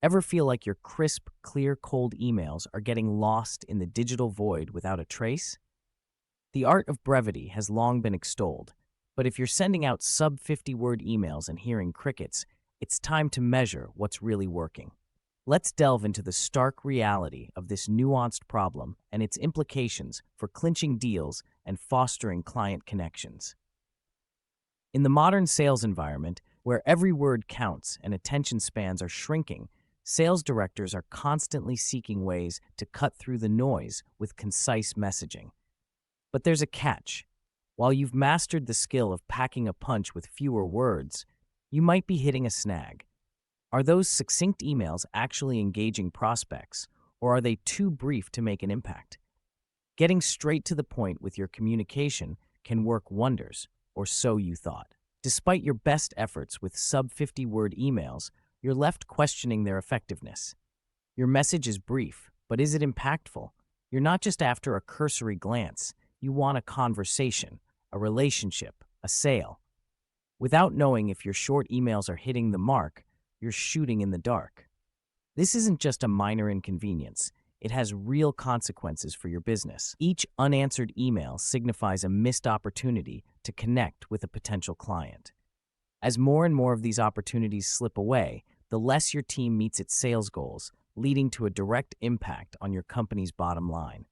Ever feel like your crisp, clear, cold emails are getting lost in the digital void without a trace? The art of brevity has long been extolled, but if you're sending out sub 50-word emails and hearing crickets, it's time to measure what's really working. Let's delve into the stark reality of this nuanced problem and its implications for clinching deals and fostering client connections. In the modern sales environment, where every word counts and attention spans are shrinking, sales directors are constantly seeking ways to cut through the noise with concise messaging. But there's a catch. While you've mastered the skill of packing a punch with fewer words, you might be hitting a snag. Are those succinct emails actually engaging prospects, or are they too brief to make an impact? Getting straight to the point with your communication can work wonders, or so you thought. Despite your best efforts with sub 50-word emails, you're left questioning their effectiveness. Your message is brief, but is it impactful? You're not just after a cursory glance. You want a conversation, a relationship, a sale. Without knowing if your short emails are hitting the mark, you're shooting in the dark. This isn't just a minor inconvenience. It has real consequences for your business. Each unanswered email signifies a missed opportunity to connect with a potential client. As more and more of these opportunities slip away, the less your team meets its sales goals, leading to a direct impact on your company's bottom line.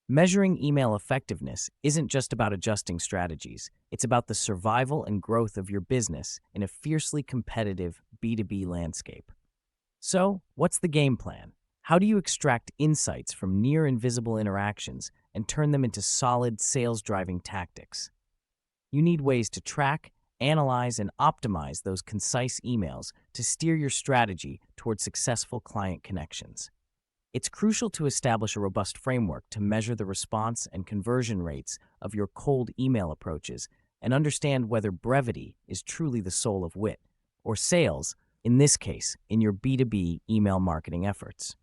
Measuring email effectiveness isn't just about adjusting strategies. It's about the survival and growth of your business in a fiercely competitive B2B landscape. So, what's the game plan? How do you extract insights from near-invisible interactions and turn them into solid sales-driving tactics? You need ways to track, analyze, and optimize those concise emails to steer your strategy toward successful client connections. It's crucial to establish a robust framework to measure the response and conversion rates of your cold email approaches and understand whether brevity is truly the soul of wit, or sales, in this case, in your B2B email marketing efforts.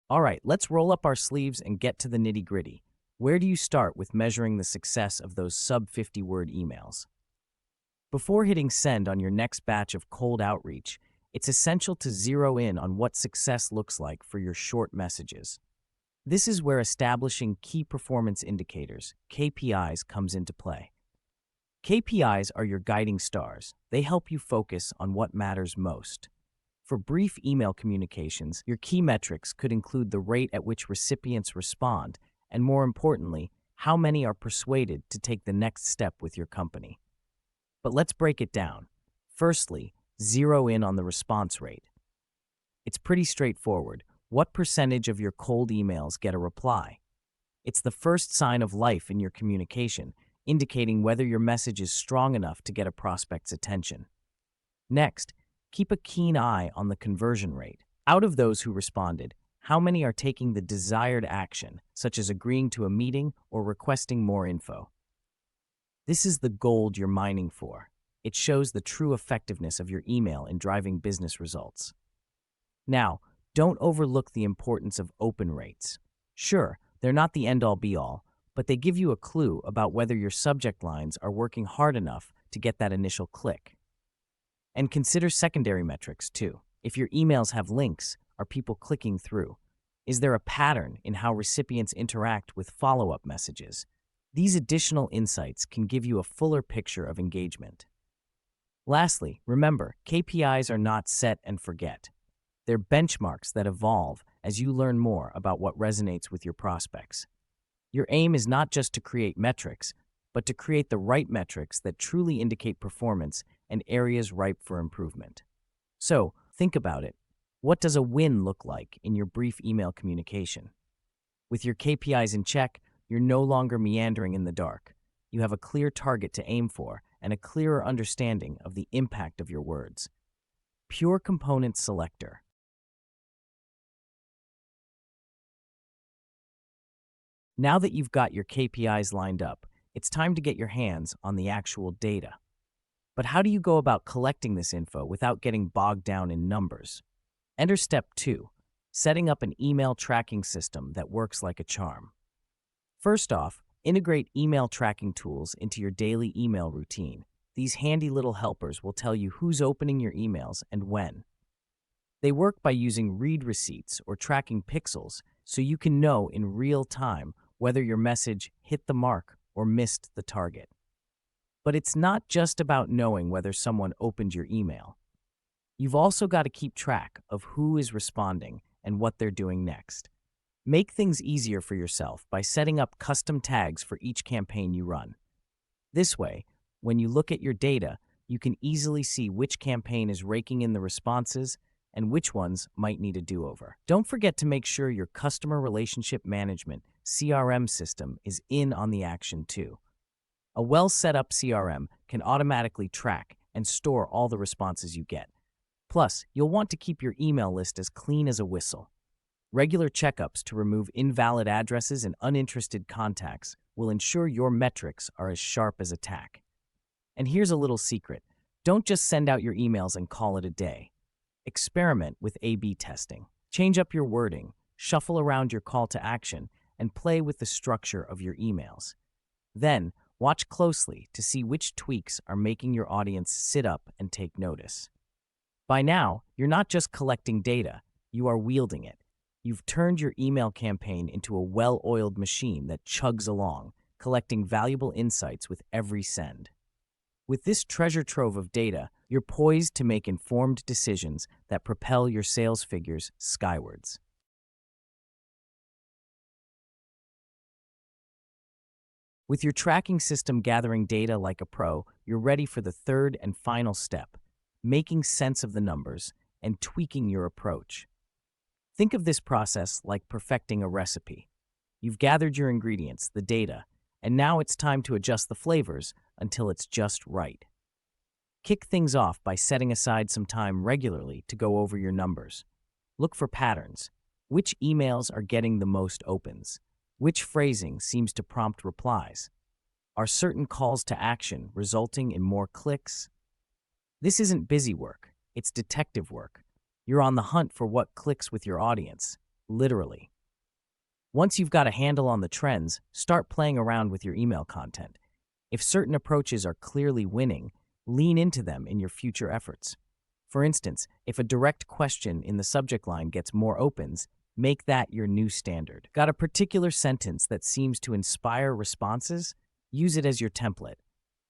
All right, let's roll up our sleeves and get to the nitty-gritty. Where do you start with measuring the success of those sub 50-word emails? Before hitting send on your next batch of cold outreach, it's essential to zero in on what success looks like for your short messages. This is where establishing key performance indicators, KPIs, comes into play. KPIs are your guiding stars. They help you focus on what matters most. For brief email communications, your key metrics could include the rate at which recipients respond, and more importantly, how many are persuaded to take the next step with your company. But let's break it down. Firstly, zero in on the response rate. It's pretty straightforward. What percentage of your cold emails get a reply? It's the first sign of life in your communication, indicating whether your message is strong enough to get a prospect's attention. Next, keep a keen eye on the conversion rate. Out of those who responded, how many are taking the desired action, such as agreeing to a meeting or requesting more info? This is the gold you're mining for. It shows the true effectiveness of your email in driving business results. Now, don't overlook the importance of open rates. Sure, they're not the end-all be-all, but they give you a clue about whether your subject lines are working hard enough to get that initial click. And consider secondary metrics, too. If your emails have links, are people clicking through? Is there a pattern in how recipients interact with follow-up messages? These additional insights can give you a fuller picture of engagement. Lastly, remember, KPIs are not set and forget. They're benchmarks that evolve as you learn more about what resonates with your prospects. Your aim is not just to create metrics, but to create the right metrics that truly indicate performance and areas ripe for improvement. So, think about it. What does a win look like in your brief email communication? With your KPIs in check, you're no longer meandering in the dark. You have a clear target to aim for and a clearer understanding of the impact of your words. Pure Component Selector. Now that you've got your KPIs lined up, it's time to get your hands on the actual data. But how do you go about collecting this info without getting bogged down in numbers? Enter Step 2, setting up an email tracking system that works like a charm. First off, integrate email tracking tools into your daily email routine. These handy little helpers will tell you who's opening your emails and when. They work by using read receipts or tracking pixels so you can know in real time whether your message hit the mark or missed the target. But it's not just about knowing whether someone opened your email. You've also got to keep track of who is responding and what they're doing next. Make things easier for yourself by setting up custom tags for each campaign you run. This way, when you look at your data, you can easily see which campaign is raking in the responses and which ones might need a do-over. Don't forget to make sure your customer relationship management (CRM) system is in on the action too. A well-set-up CRM can automatically track and store all the responses you get. Plus, you'll want to keep your email list as clean as a whistle. Regular checkups to remove invalid addresses and uninterested contacts will ensure your metrics are as sharp as a tack. And here's a little secret. Don't just send out your emails and call it a day. Experiment with A/B testing. Change up your wording, shuffle around your call to action, and play with the structure of your emails. Then, watch closely to see which tweaks are making your audience sit up and take notice. By now, you're not just collecting data, you are wielding it. You've turned your email campaign into a well-oiled machine that chugs along, collecting valuable insights with every send. With this treasure trove of data, you're poised to make informed decisions that propel your sales figures skywards. With your tracking system gathering data like a pro, you're ready for the third and final step, making sense of the numbers and tweaking your approach. Think of this process like perfecting a recipe. You've gathered your ingredients, the data, and now it's time to adjust the flavors until it's just right. Kick things off by setting aside some time regularly to go over your numbers. Look for patterns. Which emails are getting the most opens? Which phrasing seems to prompt replies? Are certain calls to action resulting in more clicks? This isn't busy work, it's detective work. You're on the hunt for what clicks with your audience, literally. Once you've got a handle on the trends, start playing around with your email content. If certain approaches are clearly winning, lean into them in your future efforts. For instance, if a direct question in the subject line gets more opens, make that your new standard. Got a particular sentence that seems to inspire responses? Use it as your template.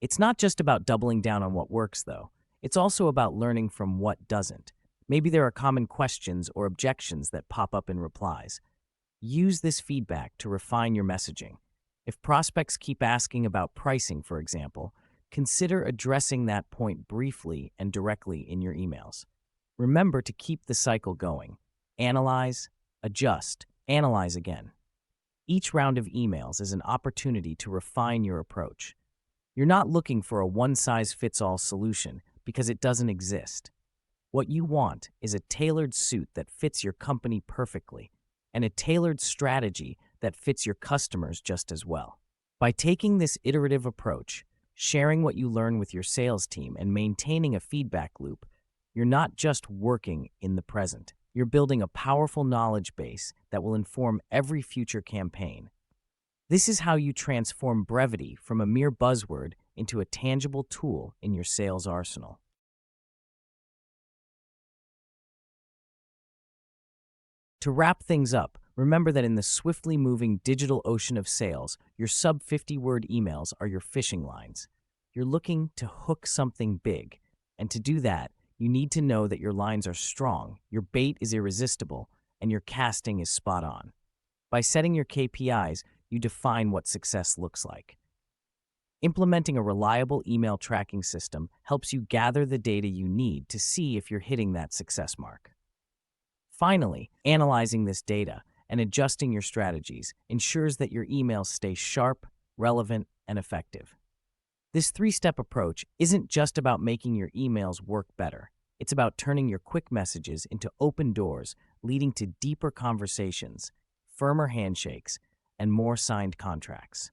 It's not just about doubling down on what works, though. It's also about learning from what doesn't. Maybe there are common questions or objections that pop up in replies. Use this feedback to refine your messaging. If prospects keep asking about pricing, for example, consider addressing that point briefly and directly in your emails. Remember to keep the cycle going. Analyze, adjust, analyze again. Each round of emails is an opportunity to refine your approach. You're not looking for a one-size-fits-all solution because it doesn't exist. What you want is a tailored suit that fits your company perfectly and a tailored strategy that fits your customers just as well. By taking this iterative approach, sharing what you learn with your sales team, and maintaining a feedback loop, you're not just working in the present. You're building a powerful knowledge base that will inform every future campaign. This is how you transform brevity from a mere buzzword into a tangible tool in your sales arsenal. To wrap things up, remember that in the swiftly moving digital ocean of sales, your sub-50-word emails are your fishing lines. You're looking to hook something big, and to do that, you need to know that your lines are strong, your bait is irresistible, and your casting is spot on. By setting your KPIs, you define what success looks like. Implementing a reliable email tracking system helps you gather the data you need to see if you're hitting that success mark. Finally, analyzing this data and adjusting your strategies ensures that your emails stay sharp, relevant, and effective. This three-step approach isn't just about making your emails work better. It's about turning your quick messages into open doors, leading to deeper conversations, firmer handshakes, and more signed contracts.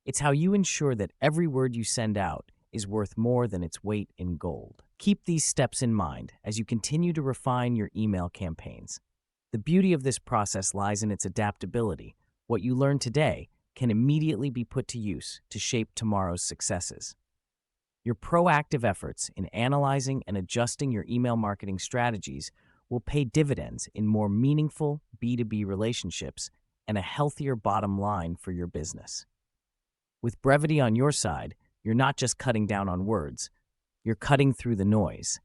It's how you ensure that every word you send out is worth more than its weight in gold. Keep these steps in mind as you continue to refine your email campaigns. The beauty of this process lies in its adaptability. What you learn today can immediately be put to use to shape tomorrow's successes. Your proactive efforts in analyzing and adjusting your email marketing strategies will pay dividends in more meaningful B2B relationships and a healthier bottom line for your business. With brevity on your side, you're not just cutting down on words, you're cutting through the noise.